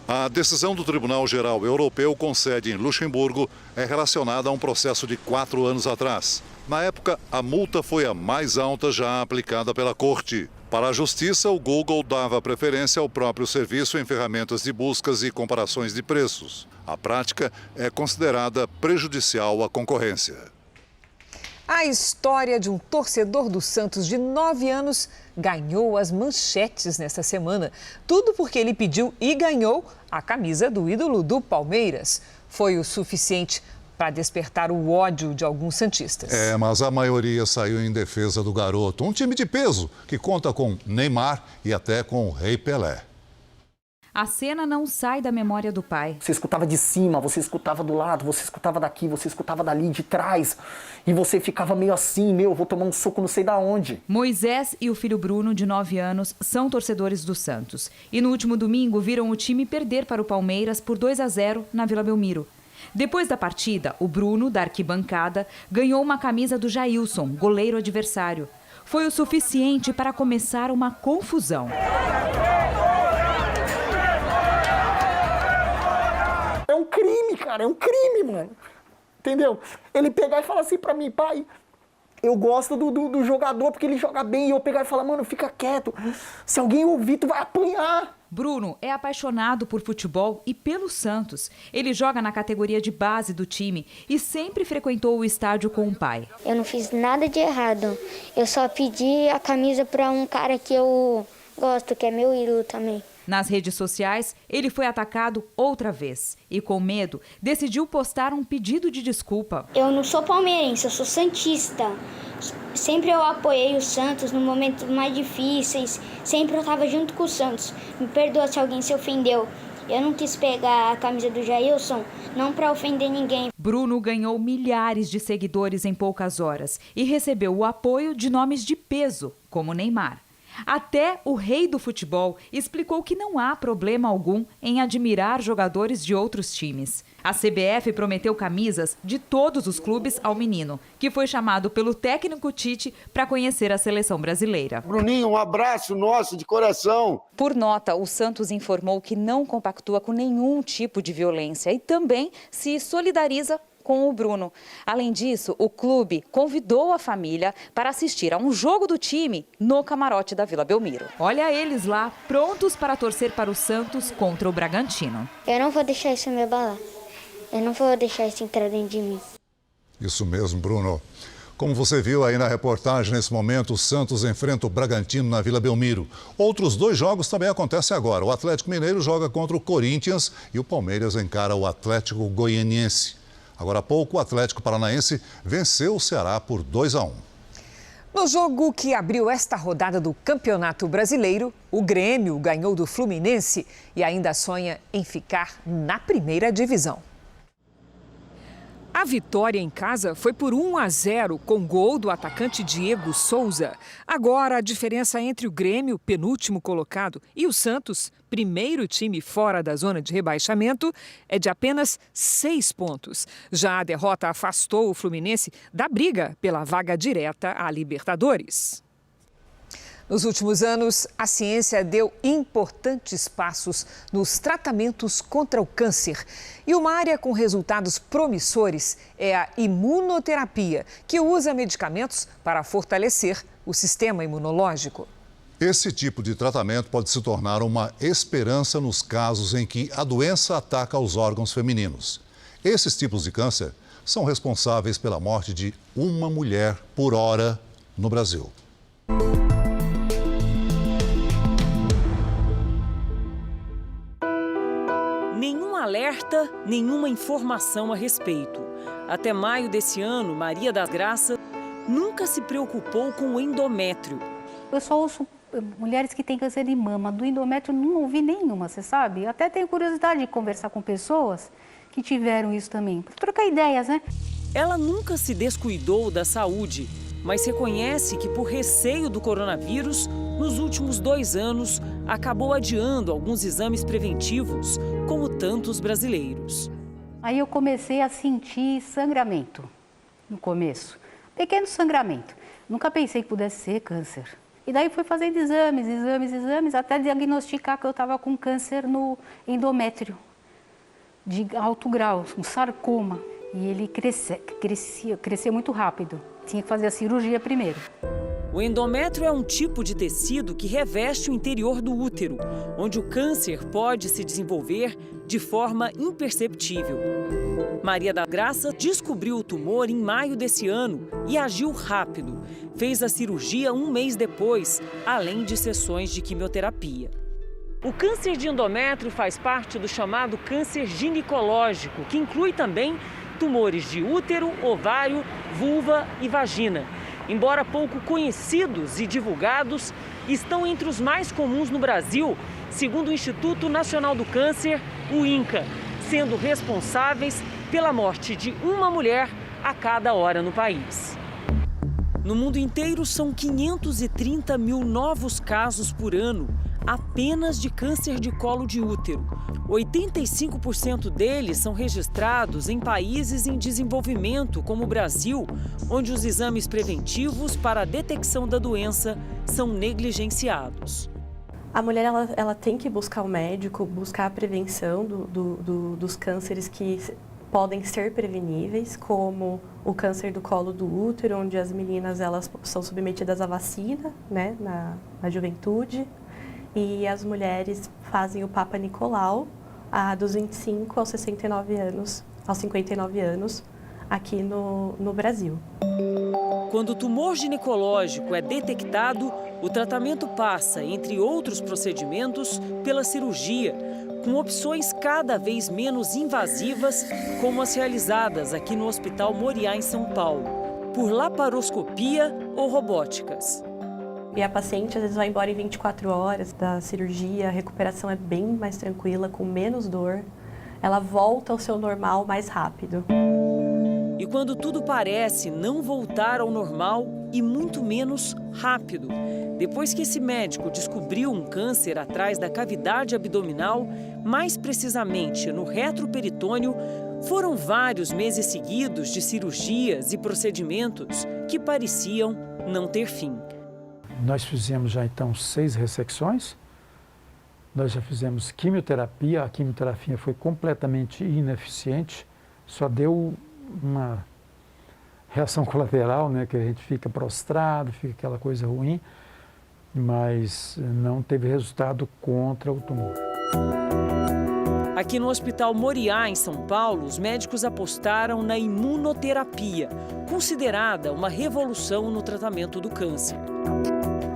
A decisão do Tribunal Geral Europeu, com sede em Luxemburgo, é relacionada a um processo de 4 anos atrás. Na época, a multa foi a mais alta já aplicada pela Corte. Para a Justiça, o Google dava preferência ao próprio serviço em ferramentas de buscas e comparações de preços. A prática é considerada prejudicial à concorrência. A história de um torcedor do Santos de 9 anos ganhou as manchetes nesta semana. Tudo porque ele pediu e ganhou a camisa do ídolo do Palmeiras. Foi o suficiente para despertar o ódio de alguns santistas. Mas a maioria saiu em defesa do garoto. Um time de peso que conta com Neymar e até com o Rei Pelé. A cena não sai da memória do pai. Você escutava de cima, você escutava do lado, você escutava daqui, você escutava dali, de trás. E você ficava meio assim, vou tomar um soco não sei da onde. Moisés e o filho Bruno, de 9 anos, são torcedores do Santos. E no último domingo viram o time perder para o Palmeiras por 2-0 na Vila Belmiro. Depois da partida, o Bruno, da arquibancada, ganhou uma camisa do Jailson, goleiro adversário. Foi o suficiente para começar uma confusão. É um crime, cara, é um crime, mano. Entendeu? Ele pegar e falar assim pra mim, pai, eu gosto do jogador porque ele joga bem. E eu pegar e falar, mano, fica quieto. Se alguém ouvir, tu vai apanhar. Bruno é apaixonado por futebol e pelo Santos. Ele joga na categoria de base do time e sempre frequentou o estádio com o pai. Eu não fiz nada de errado. Eu só pedi a camisa para um cara que eu gosto, que é meu ídolo também. Nas redes sociais, ele foi atacado outra vez e, com medo, decidiu postar um pedido de desculpa. Eu não sou palmeirense, eu sou santista. Sempre eu apoiei o Santos nos momentos mais difíceis. Sempre eu estava junto com o Santos. Me perdoa se alguém se ofendeu. Eu não quis pegar a camisa do Jailson, não para ofender ninguém. Bruno ganhou milhares de seguidores em poucas horas e recebeu o apoio de nomes de peso, como Neymar. Até o rei do futebol explicou que não há problema algum em admirar jogadores de outros times. A CBF prometeu camisas de todos os clubes ao menino, que foi chamado pelo técnico Tite para conhecer a seleção brasileira. Bruninho, um abraço nosso de coração. Por nota, o Santos informou que não compactua com nenhum tipo de violência e também se solidariza com o Bruno. Além disso, o clube convidou a família para assistir a um jogo do time no camarote da Vila Belmiro. Olha eles lá, prontos para torcer para o Santos contra o Bragantino. Eu não vou deixar isso me abalar. Eu não vou deixar isso entrar dentro de mim. Isso mesmo, Bruno. Como você viu aí na reportagem, nesse momento, o Santos enfrenta o Bragantino na Vila Belmiro. Outros 2 jogos também acontecem agora. O Atlético Mineiro joga contra o Corinthians e o Palmeiras encara o Atlético Goianiense. Agora há pouco, o Atlético Paranaense venceu o Ceará por 2-1. No jogo que abriu esta rodada do Campeonato Brasileiro, o Grêmio ganhou do Fluminense e ainda sonha em ficar na primeira divisão. A vitória em casa foi por 1-0, com gol do atacante Diego Souza. Agora, a diferença entre o Grêmio, penúltimo colocado, e o Santos, primeiro time fora da zona de rebaixamento, é de apenas 6 pontos. Já a derrota afastou o Fluminense da briga pela vaga direta à Libertadores. Nos últimos anos, a ciência deu importantes passos nos tratamentos contra o câncer. E uma área com resultados promissores é a imunoterapia, que usa medicamentos para fortalecer o sistema imunológico. Esse tipo de tratamento pode se tornar uma esperança nos casos em que a doença ataca os órgãos femininos. Esses tipos de câncer são responsáveis pela morte de uma mulher por hora no Brasil. Nenhum alerta, nenhuma informação a respeito. Até maio desse ano, Maria da Graça nunca se preocupou com o endométrio. Eu só ouço mulheres que têm câncer de mama. Do endométrio não ouvi nenhuma, você sabe? Eu até tenho curiosidade de conversar com pessoas que tiveram isso também, para trocar ideias, né? Ela nunca se descuidou da saúde, mas reconhece que, por receio do coronavírus, nos últimos 2 anos, acabou adiando alguns exames preventivos, como tantos brasileiros. Aí eu comecei a sentir sangramento, no começo. Pequeno sangramento. Nunca pensei que pudesse ser câncer. E daí fui fazendo exames, até diagnosticar que eu estava com câncer no endométrio, de alto grau, um sarcoma. E ele crescia muito rápido. Tinha que fazer a cirurgia primeiro. O endométrio é um tipo de tecido que reveste o interior do útero, onde o câncer pode se desenvolver de forma imperceptível. Maria da Graça descobriu o tumor em maio desse ano e agiu rápido. Fez a cirurgia 1 mês depois, além de sessões de quimioterapia. O câncer de endométrio faz parte do chamado câncer ginecológico, que inclui também tumores de útero, ovário, vulva e vagina. Embora pouco conhecidos e divulgados, estão entre os mais comuns no Brasil, segundo o Instituto Nacional do Câncer, o INCA, sendo responsáveis pela morte de uma mulher a cada hora no país. No mundo inteiro, são 530 mil novos casos por ano, apenas de câncer de colo de útero. 85% deles são registrados em países em desenvolvimento, como o Brasil, onde os exames preventivos para a detecção da doença são negligenciados. A mulher ela tem que buscar o médico, buscar a prevenção dos cânceres que podem ser preveníveis, como o câncer do colo do útero, onde as meninas elas são submetidas à vacina, né, na juventude. E as mulheres fazem o Papa Nicolau dos 25 aos 59 anos, aos 59 anos, aqui no Brasil. Quando o tumor ginecológico é detectado, o tratamento passa, entre outros procedimentos, pela cirurgia, com opções cada vez menos invasivas, como as realizadas aqui no Hospital Moriá, em São Paulo, por laparoscopia ou robóticas. E a paciente às vezes vai embora em 24 horas da cirurgia, a recuperação é bem mais tranquila, com menos dor. Ela volta ao seu normal mais rápido. E quando tudo parece não voltar ao normal, e muito menos rápido, depois que esse médico descobriu um câncer atrás da cavidade abdominal, mais precisamente no retroperitônio, foram vários meses seguidos de cirurgias e procedimentos que pareciam não ter fim. Nós fizemos já então 6 ressecções, nós já fizemos quimioterapia, a quimioterapia foi completamente ineficiente, só deu uma reação colateral, né, que a gente fica prostrado, fica aquela coisa ruim, mas não teve resultado contra o tumor. Aqui no Hospital Moriá, em São Paulo, os médicos apostaram na imunoterapia, considerada uma revolução no tratamento do câncer.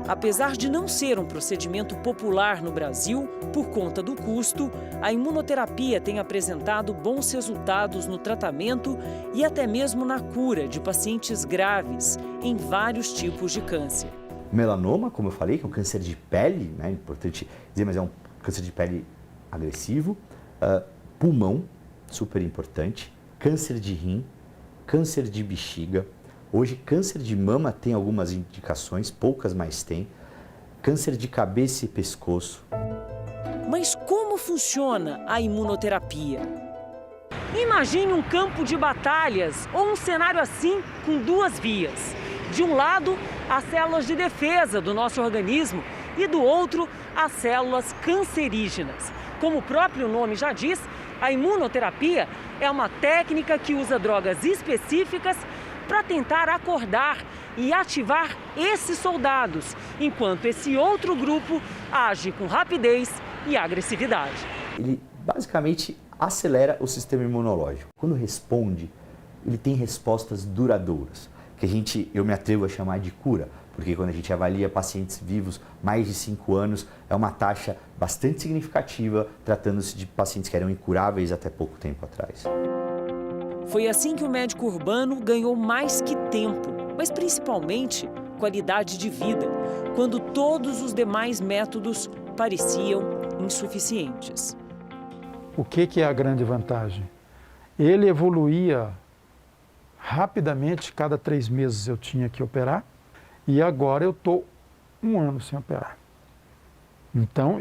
Apesar de não ser um procedimento popular no Brasil, por conta do custo, a imunoterapia tem apresentado bons resultados no tratamento e até mesmo na cura de pacientes graves em vários tipos de câncer. Melanoma, como eu falei, que é um câncer de pele, né, importante dizer, mas é um câncer de pele agressivo. Pulmão, super importante. Câncer de rim, câncer de bexiga. Hoje, câncer de mama tem algumas indicações, poucas mais tem. Câncer de cabeça e pescoço. Mas como funciona a imunoterapia? Imagine um campo de batalhas ou um cenário assim com 2 vias. De um lado, as células de defesa do nosso organismo e do outro, as células cancerígenas. Como o próprio nome já diz, a imunoterapia é uma técnica que usa drogas específicas para tentar acordar e ativar esses soldados, enquanto esse outro grupo age com rapidez e agressividade. Ele basicamente acelera o sistema imunológico. Quando responde, ele tem respostas duradouras, que eu me atrevo a chamar de cura, porque quando a gente avalia pacientes vivos mais de 5 anos, é uma taxa bastante significativa, tratando-se de pacientes que eram incuráveis até pouco tempo atrás. Foi assim que o médico urbano ganhou mais que tempo, mas principalmente qualidade de vida, quando todos os demais métodos pareciam insuficientes. O que é a grande vantagem? Ele evoluía rapidamente, cada 3 meses eu tinha que operar, e agora eu estou 1 ano sem operar. Então,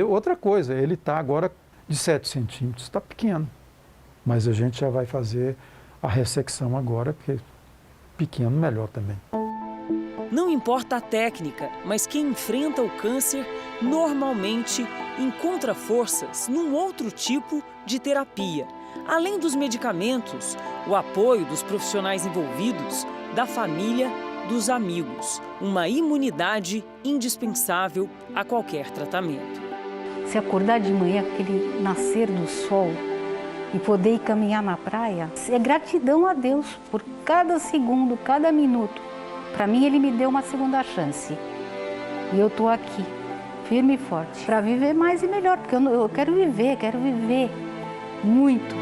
outra coisa, ele está agora de 7 centímetros, está pequeno, mas a gente já vai fazer a ressecção agora, porque pequeno melhor também. Não importa a técnica, mas quem enfrenta o câncer normalmente encontra forças num outro tipo de terapia. Além dos medicamentos, o apoio dos profissionais envolvidos, da família, dos amigos. Uma imunidade indispensável a qualquer tratamento. Se acordar de manhã, aquele nascer do sol e poder ir caminhar na praia, é gratidão a Deus por cada segundo, cada minuto. Para mim, Ele me deu uma segunda chance. E eu estou aqui, firme e forte, para viver mais e melhor, porque eu quero viver muito.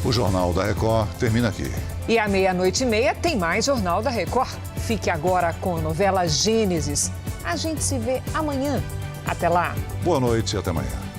O Jornal da Record termina aqui. E à 00:30 tem mais Jornal da Record. Fique agora com a novela Gênesis. A gente se vê amanhã. Até lá. Boa noite e até amanhã.